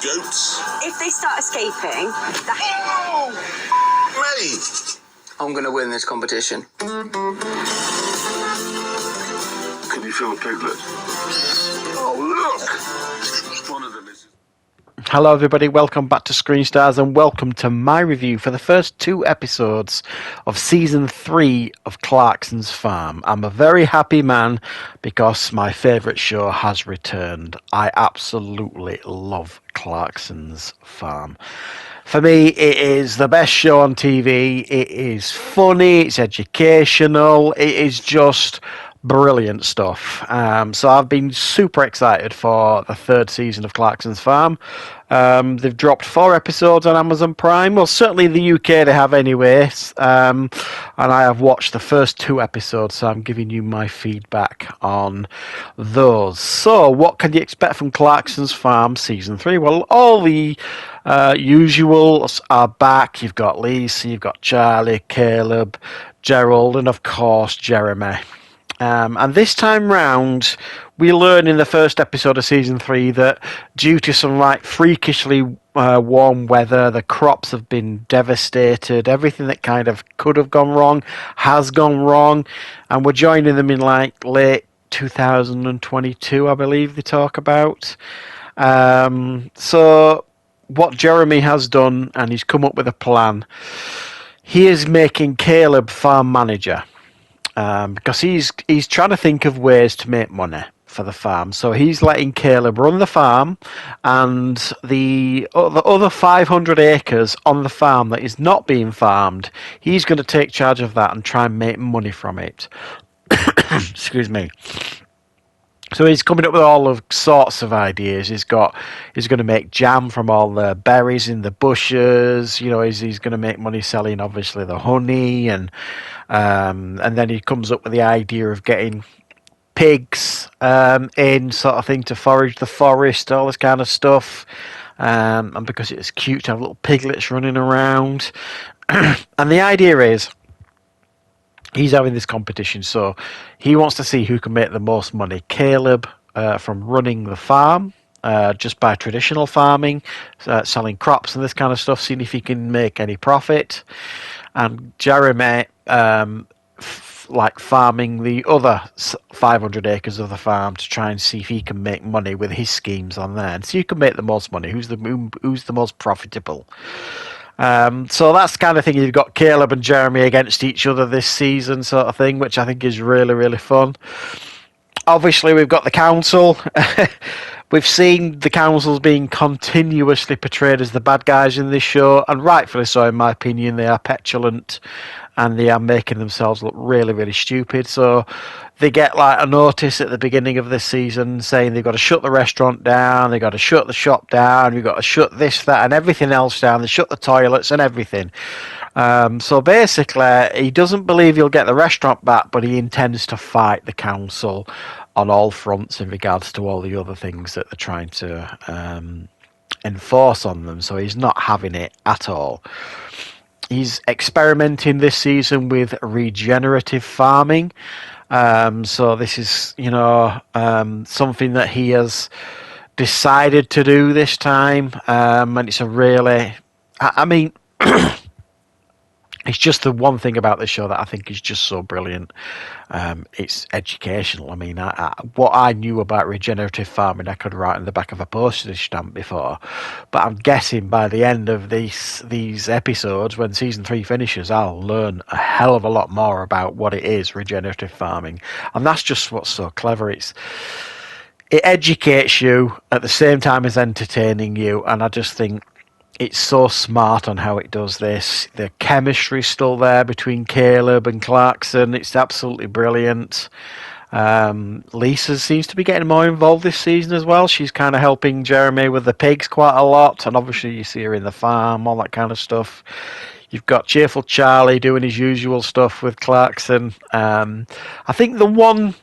goats. If they start escaping... Oh! Me! I'm going to win this competition. Can you feel a piglet? Oh, look! One of them is... Hello everybody, welcome back to Screenstars and welcome to my review for the first 2 episodes of Season 3 of Clarkson's Farm. I'm a very happy man because my favourite show has returned. I absolutely love Clarkson's Farm. For me, it is the best show on TV. It is funny, it's educational, it is just brilliant stuff. So I've been super excited for the 3rd season of Clarkson's Farm. They've dropped 4 episodes on Amazon Prime. Well, certainly in the UK they have anyway. And I have watched the first 2 episodes, so I'm giving you my feedback on those. So what can you expect from Clarkson's Farm Season 3? Well, all the usuals are back. You've got Lisa, you've got Charlie, Caleb, Gerald, and of course Jeremy. And this time round, we learn in the first episode of Season 3 that due to some freakishly warm weather, the crops have been devastated. Everything that kind of could have gone wrong has gone wrong. And we're joining them in late 2022, I believe they talk about. So what Jeremy has done, and he's come up with a plan, he is making Caleb farm manager. Because he's trying to think of ways to make money for the farm. So he's letting Caleb run the farm, and the other 500 acres on the farm that is not being farmed, he's going to take charge of that and try and make money from it. Excuse me. So he's coming up with all of sorts of ideas. He's going to make jam from all the berries in the bushes. You know, he's going to make money selling obviously the honey, and then he comes up with the idea of getting pigs in sort of thing to forage the forest, all this kind of stuff. And because it's cute to have little piglets running around. And the idea is, he's having this competition, so he wants to see who can make the most money. Caleb from running the farm, just by traditional farming, selling crops and this kind of stuff, seeing if he can make any profit. And Jeremy, farming the other 500 acres of the farm to try and see if he can make money with his schemes on there. And so you can make the most money. Who's the most profitable? So that's the kind of thing. You've got Caleb and Jeremy against each other this season, sort of thing, which I think is really, really fun. Obviously, we've got the council. We've seen the councils being continuously portrayed as the bad guys in this show, and rightfully so, in my opinion. They are petulant, and they are making themselves look really, really stupid. So they get a notice at the beginning of this season saying they've got to shut the restaurant down, they've got to shut the shop down, we've got to shut this, that, and everything else down. They shut the toilets and everything. So basically, he doesn't believe he'll get the restaurant back, but he intends to fight the council on all fronts in regards to all the other things that they're trying to enforce on them. So he's not having it at all. He's experimenting this season with regenerative farming. So this is, something that he has decided to do this time. And it's a really, it's just the one thing about this show that I think is just so brilliant. It's educational. What I knew about regenerative farming, I could write on the back of a postage stamp before. But I'm guessing by the end of these episodes, when Season 3 finishes, I'll learn a hell of a lot more about what it is, regenerative farming. And that's just what's so clever. It educates you at the same time as entertaining you. And I just think it's so smart on how it does this. The chemistry's still there between Caleb and Clarkson. It's absolutely brilliant. Lisa seems to be getting more involved this season as well. She's kind of helping Jeremy with the pigs quite a lot. And obviously you see her in the farm, all that kind of stuff. You've got cheerful Charlie doing his usual stuff with Clarkson. I think the one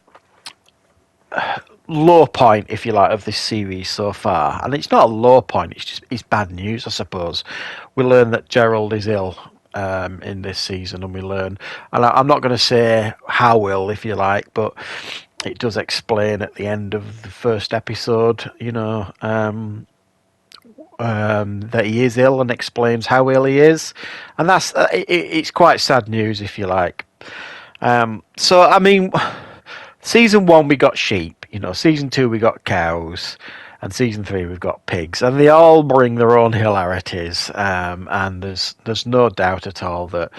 low point, if you like, of this series so far, and it's not a low point, it's bad news, I suppose. We learn that Gerald is ill in this season, and I'm not going to say how ill, if you like, but it does explain at the end of the first episode, that he is ill and explains how ill he is, and that's it's quite sad news, if you like. So I mean, season 1 we got sheep, season 2 we got cows, and season 3 we've got pigs, and they all bring their own hilarities. And there's no doubt at all that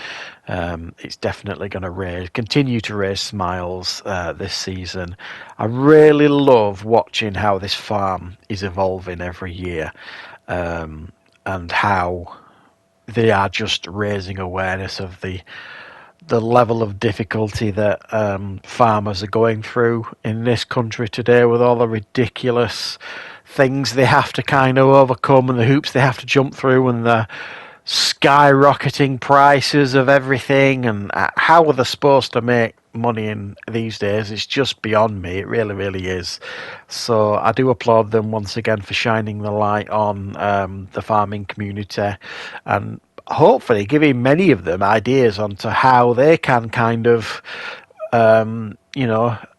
it's definitely going to continue to raise smiles this season. I really love watching how this farm is evolving every year, and how they are just raising awareness of the level of difficulty that farmers are going through in this country today, with all the ridiculous things they have to kind of overcome and the hoops they have to jump through, and the skyrocketing prices of everything, and how are they supposed to make money in these days? It's just beyond me. It really, really is. So I do applaud them once again for shining the light on the farming community, and hopefully giving many of them ideas onto how they can kind of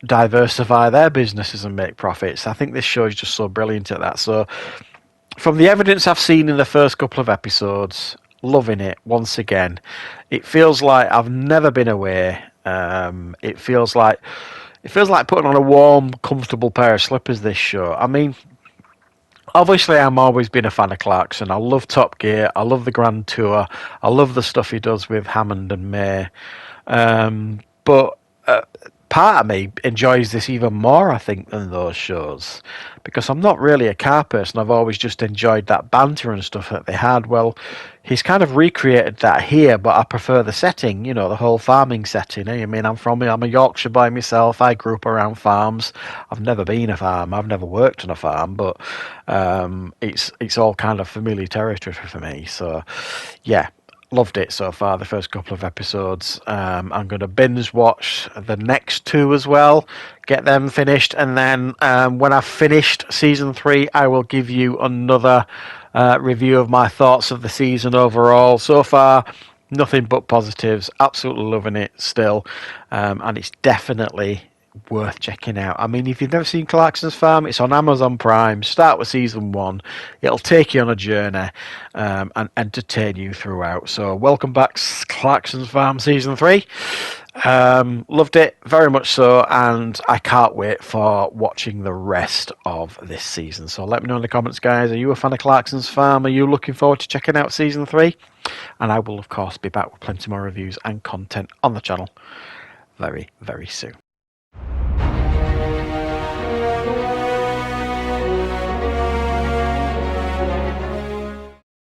diversify their businesses and make profits. I think this show is just so brilliant at that. So from the evidence I've seen in the first couple of episodes, loving it once again. It feels like I've never been away. It feels like putting on a warm, comfortable pair of slippers, this show. I mean, obviously, I'm always been a fan of Clarkson. I love Top Gear. I love the Grand Tour. I love the stuff he does with Hammond and May. But part of me enjoys this even more, I think, than those shows, because I'm not really a car person. I've always just enjoyed that banter and stuff that they had. Well, he's kind of recreated that here, but I prefer the setting, the whole farming setting. I mean, I'm a Yorkshire boy myself. I grew up around farms. I've never been a farm. I've never worked on a farm, but it's all kind of familiar territory for me. So, yeah. Loved it so far, the first couple of episodes. I'm going to binge watch the next 2 as well, get them finished, and then when I've finished season 3, I will give you another review of my thoughts of the season overall. So far, nothing but positives. Absolutely loving it still, and it's definitely worth checking out. I mean, if you've never seen Clarkson's Farm, it's on Amazon Prime. Start with season 1. It'll take you on a journey and entertain you throughout. So welcome back, Clarkson's Farm season 3. Loved it very much so, and I can't wait for watching the rest of this season. So let me know in the comments, guys. Are you a fan of Clarkson's Farm? Are you looking forward to checking out season 3? And I will, of course, be back with plenty more reviews and content on the channel very, very soon.